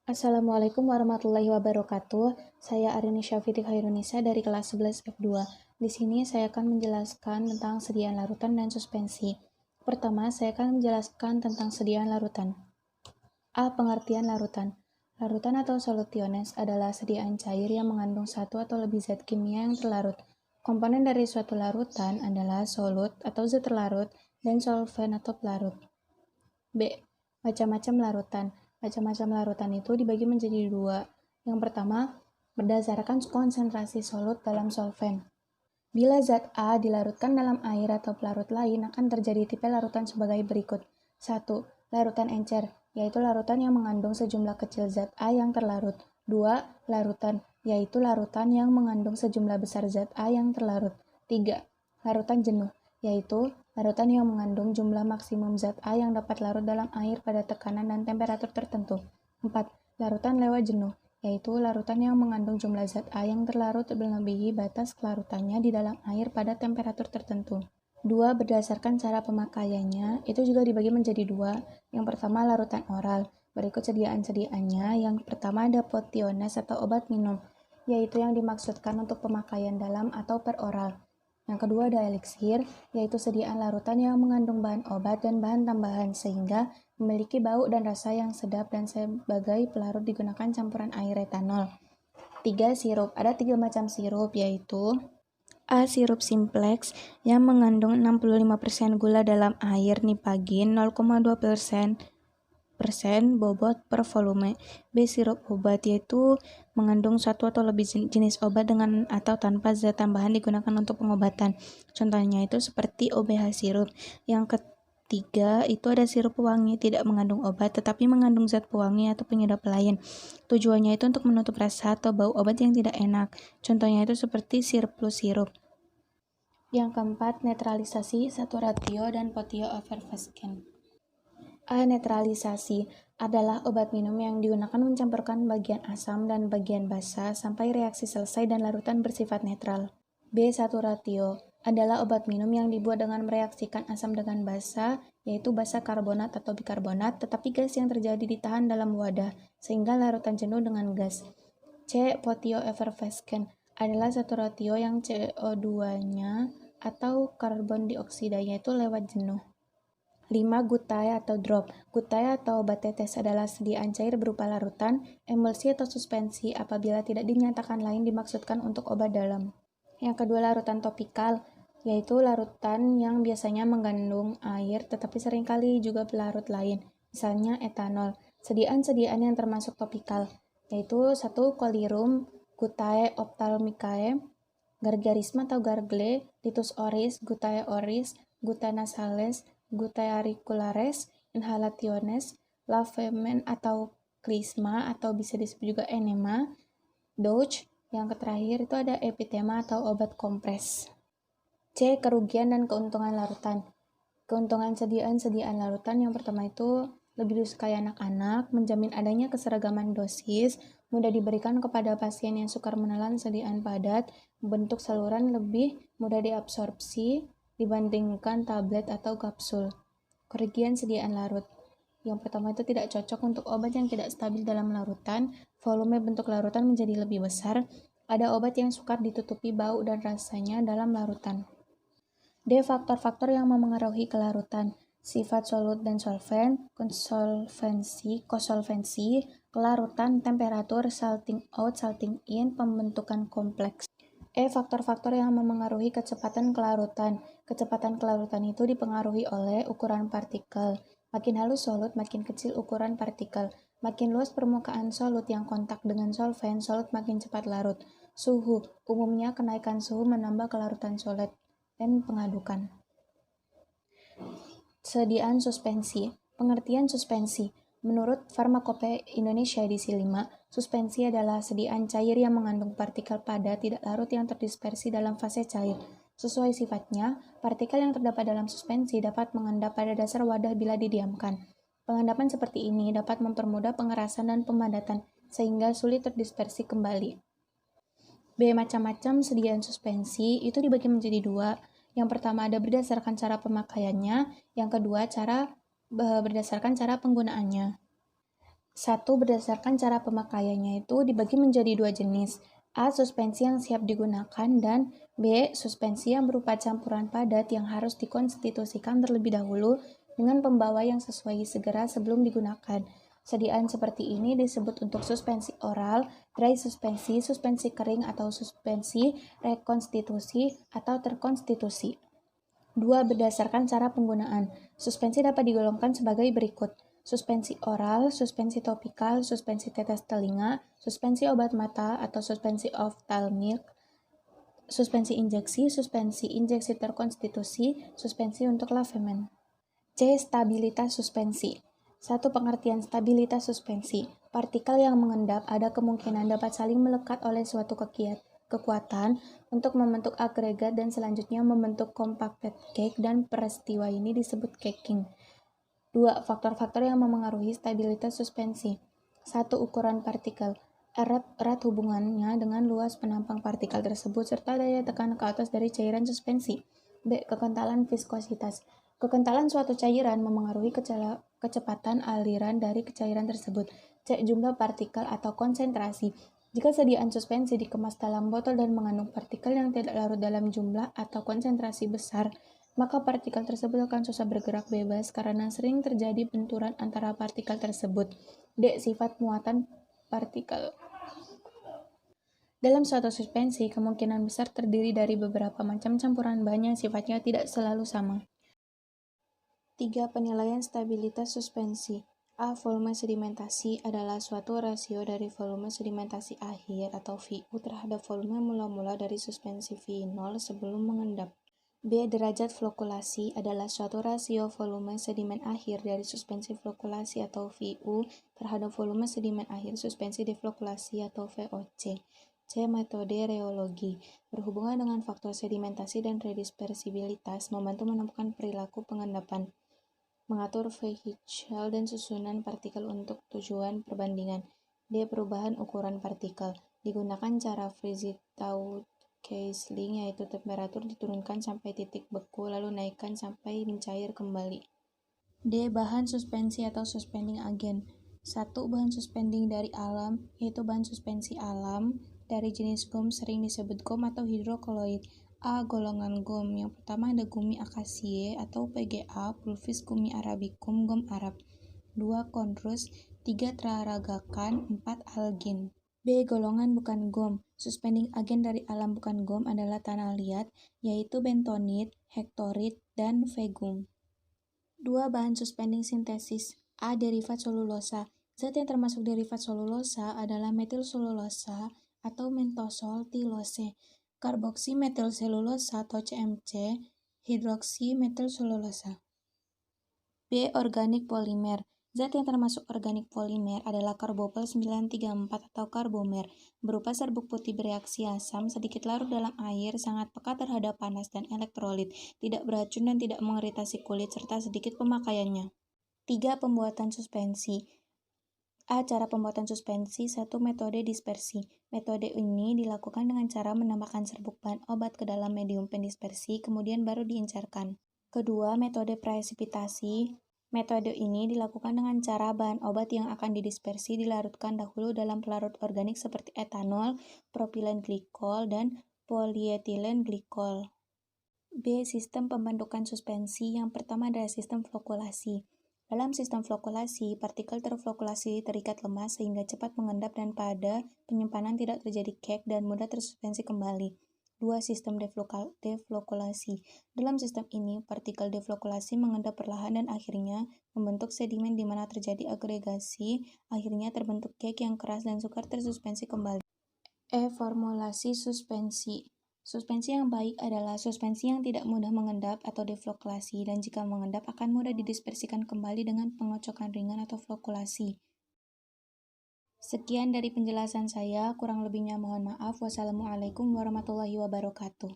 Assalamualaikum warahmatullahi wabarakatuh. Saya Arini Syafiti Khairunisa dari kelas 11 F2. Di sini saya akan menjelaskan tentang sediaan larutan dan suspensi. Pertama, saya akan menjelaskan tentang sediaan larutan. A. Pengertian larutan. Larutan atau solutiones adalah sediaan cair yang mengandung satu atau lebih zat kimia yang terlarut. Komponen dari suatu larutan adalah solut atau zat terlarut dan solvent atau pelarut. B. Macam-macam larutan. Macam-macam larutan itu dibagi menjadi dua. Yang pertama, berdasarkan konsentrasi solut dalam solvent. Bila zat A dilarutkan dalam air atau pelarut lain, akan terjadi tipe larutan sebagai berikut. 1. Larutan encer, yaitu larutan yang mengandung sejumlah kecil zat A yang terlarut. 2. Larutan, yaitu larutan yang mengandung sejumlah besar zat A yang terlarut. 3. Larutan jenuh, yaitu larutan yang mengandung jumlah maksimum zat A yang dapat larut dalam air pada tekanan dan temperatur tertentu. 4. Larutan lewat jenuh, yaitu larutan yang mengandung jumlah zat A yang terlarut melebihi batas kelarutannya di dalam air pada temperatur tertentu. 2. Berdasarkan cara pemakaiannya, itu juga dibagi menjadi dua. Yang pertama, larutan oral. Berikut sediaan-sediaannya. Yang pertama ada potiones atau obat minum, yaitu yang dimaksudkan untuk pemakaian dalam atau per oral. Yang kedua ada eliksir, yaitu sediaan larutan yang mengandung bahan obat dan bahan tambahan sehingga memiliki bau dan rasa yang sedap dan sebagai pelarut digunakan campuran air etanol. 3. Sirup. Ada 3 macam sirup, yaitu A. Sirup simplex yang mengandung 65% gula dalam air nipagin 0,2% bobot per volume. B. Sirup obat, yaitu mengandung satu atau lebih jenis obat dengan atau tanpa zat tambahan digunakan untuk pengobatan. Contohnya itu seperti OBH sirup. Yang ketiga itu ada sirup pewangi, tidak mengandung obat tetapi mengandung zat pewangi atau penyedap lain. Tujuannya itu untuk menutup rasa atau bau obat yang tidak enak. Contohnya itu seperti sirup plus sirup. Yang keempat, netralisasi, saturatio, dan potio effervescens. A. Netralisasi adalah obat minum yang digunakan mencampurkan bagian asam dan bagian basa sampai reaksi selesai dan larutan bersifat netral. B. Saturatio adalah obat minum yang dibuat dengan mereaksikan asam dengan basa, yaitu basa karbonat atau bikarbonat, tetapi gas yang terjadi ditahan dalam wadah, sehingga larutan jenuh dengan gas. C. Potio effervescens adalah saturatio yang CO2-nya atau karbon dioksidanya itu lewat jenuh. 5. Gutai atau drop. Gutai atau obat tetes adalah sediaan cair berupa larutan, emulsi atau suspensi apabila tidak dinyatakan lain dimaksudkan untuk obat dalam. Yang kedua, larutan topikal, yaitu larutan yang biasanya mengandung air tetapi seringkali juga pelarut lain, misalnya etanol. Sediaan-sediaan yang termasuk topikal, yaitu 1. Colirum, Gutae ophthalmicae, Gargarisma atau Gargle, Litus oris, Gutae oris, Gutae nasales, Gutae auricularis, inhalationes, lavement atau krisma atau bisa disebut juga enema, Douche. Yang terakhir itu ada epitema atau obat kompres. C. Kerugian dan keuntungan larutan. Keuntungan sediaan larutan yang pertama itu lebih disukai anak-anak, menjamin adanya keseragaman dosis, mudah diberikan kepada pasien yang sukar menelan sediaan padat, bentuk saluran lebih mudah diabsorpsi dibandingkan tablet atau kapsul. Kerugian sediaan larut. Yang pertama itu tidak cocok untuk obat yang tidak stabil dalam larutan, volume bentuk larutan menjadi lebih besar, ada obat yang sukar ditutupi bau dan rasanya dalam larutan. D. Faktor-faktor yang memengaruhi kelarutan. Sifat solut dan solvent, kosolvensi, kelarutan, temperatur, salting out, salting in, pembentukan kompleks. E. Faktor-faktor yang memengaruhi kecepatan kelarutan. Kecepatan kelarutan itu dipengaruhi oleh ukuran partikel. Makin halus solut, makin kecil ukuran partikel. Makin luas permukaan solut yang kontak dengan solvent, solut makin cepat larut. Suhu. Umumnya kenaikan suhu menambah kelarutan solut dan pengadukan. Sediaan suspensi. Pengertian suspensi. Menurut Farmakope Indonesia edisi 5, suspensi adalah sediaan cair yang mengandung partikel padat tidak larut yang terdispersi dalam fase cair. Sesuai sifatnya, partikel yang terdapat dalam suspensi dapat mengendap pada dasar wadah bila didiamkan. Pengendapan seperti ini dapat mempermudah pengerasan dan pemadatan, sehingga sulit terdispersi kembali. B. Macam-macam sediaan suspensi itu dibagi menjadi dua. Yang pertama ada berdasarkan cara pemakaiannya, yang kedua berdasarkan cara penggunaannya. Satu, berdasarkan cara pemakaiannya itu dibagi menjadi dua jenis. A. Suspensi yang siap digunakan, dan B. Suspensi yang berupa campuran padat yang harus dikonstitusikan terlebih dahulu dengan pembawa yang sesuai segera sebelum digunakan. Sediaan seperti ini disebut untuk suspensi oral, dry suspensi, suspensi kering atau suspensi rekonstitusi atau terkonstitusi. 2. Berdasarkan cara penggunaan. Suspensi dapat digolongkan sebagai berikut. Suspensi oral, suspensi topikal, suspensi tetes telinga, suspensi obat mata atau suspensi ophthalmic, suspensi injeksi terkonstitusi, suspensi untuk lavement. C. Stabilitas suspensi. Satu, pengertian stabilitas suspensi. Partikel yang mengendap ada kemungkinan dapat saling melekat oleh suatu kekuatan untuk membentuk agregat dan selanjutnya membentuk compacted cake, dan peristiwa ini disebut caking. 2. Faktor-faktor yang memengaruhi stabilitas suspensi. 1. Ukuran partikel. Erat hubungannya dengan luas penampang partikel tersebut serta daya tekan ke atas dari cairan suspensi. B. Kekentalan viskositas. Kekentalan suatu cairan memengaruhi kecepatan aliran dari cairan tersebut. C. Jumlah partikel atau konsentrasi. Jika sediaan suspensi dikemas dalam botol dan mengandung partikel yang tidak larut dalam jumlah atau konsentrasi besar, maka partikel tersebut akan susah bergerak bebas karena sering terjadi benturan antara partikel tersebut. D. Sifat muatan partikel. Dalam suatu suspensi, kemungkinan besar terdiri dari beberapa macam campuran bahan yang sifatnya tidak selalu sama. 3. Penilaian stabilitas suspensi. A. Volume sedimentasi adalah suatu rasio dari volume sedimentasi akhir atau VU terhadap volume mula-mula dari suspensi V0 sebelum mengendap. B. Derajat flokulasi adalah suatu rasio volume sedimen akhir dari suspensi flokulasi atau VU terhadap volume sedimen akhir suspensi deflokulasi atau VOC. C. Metode reologi. Berhubungan dengan faktor sedimentasi dan redispersibilitas, membantu menemukan perilaku pengendapan. Mengatur vehicle dan susunan partikel untuk tujuan perbandingan. D. Perubahan ukuran partikel. Digunakan cara Freeze-Thaw Castling, yaitu temperatur diturunkan sampai titik beku lalu naikkan sampai mencair kembali. D. Bahan suspensi atau suspending agent. 1. Bahan suspending dari alam, yaitu bahan suspensi alam dari jenis gum sering disebut gum atau hidrokoloid. A. Golongan gum. Yang pertama ada gummi akasie atau PGA, Pulvis gummi arabicum, gum Arab. 2. Chondrus. 3. Traragakan. 4. Algin. B. Golongan bukan gum. Suspending agent dari alam bukan gum adalah tanah liat, yaitu bentonit, hektorit, dan vegum. 2. Bahan suspending sintesis. A. Derivat selulosa. Zat yang termasuk derivat selulosa adalah metil selulosa atau mentosol tilose, karboksi metil selulosa atau CMC, hidroksi metil selulosa. B. Organik polimer. Zat yang termasuk organik polimer adalah karbopel 934 atau karbomer, berupa serbuk putih bereaksi asam, sedikit larut dalam air, sangat peka terhadap panas dan elektrolit, tidak beracun dan tidak mengiritasi kulit, serta sedikit pemakaiannya. 3. Pembuatan suspensi. A. Cara pembuatan suspensi. 1. Metode dispersi. Metode ini dilakukan dengan cara menambahkan serbuk bahan obat ke dalam medium pendispersi, kemudian baru diencerkan. Kedua, metode presipitasi. Metode ini dilakukan dengan cara bahan obat yang akan didispersi dilarutkan dahulu dalam pelarut organik seperti etanol, propilen glikol, dan polietilen glikol. B. Sistem pembentukan suspensi. Yang pertama adalah sistem flokulasi. Dalam sistem flokulasi, partikel terflokulasi terikat lemah sehingga cepat mengendap dan pada penyimpanan tidak terjadi cake dan mudah tersuspensi kembali. 2. Sistem deflokulasi. Dalam sistem ini, partikel deflokulasi mengendap perlahan dan akhirnya membentuk sedimen di mana terjadi agregasi, akhirnya terbentuk cake yang keras dan sukar tersuspensi kembali. E. Formulasi suspensi. Suspensi yang baik adalah suspensi yang tidak mudah mengendap atau deflokulasi, dan jika mengendap akan mudah didispersikan kembali dengan pengocokan ringan atau flokulasi. Sekian dari penjelasan saya, kurang lebihnya mohon maaf. Wassalamualaikum warahmatullahi wabarakatuh.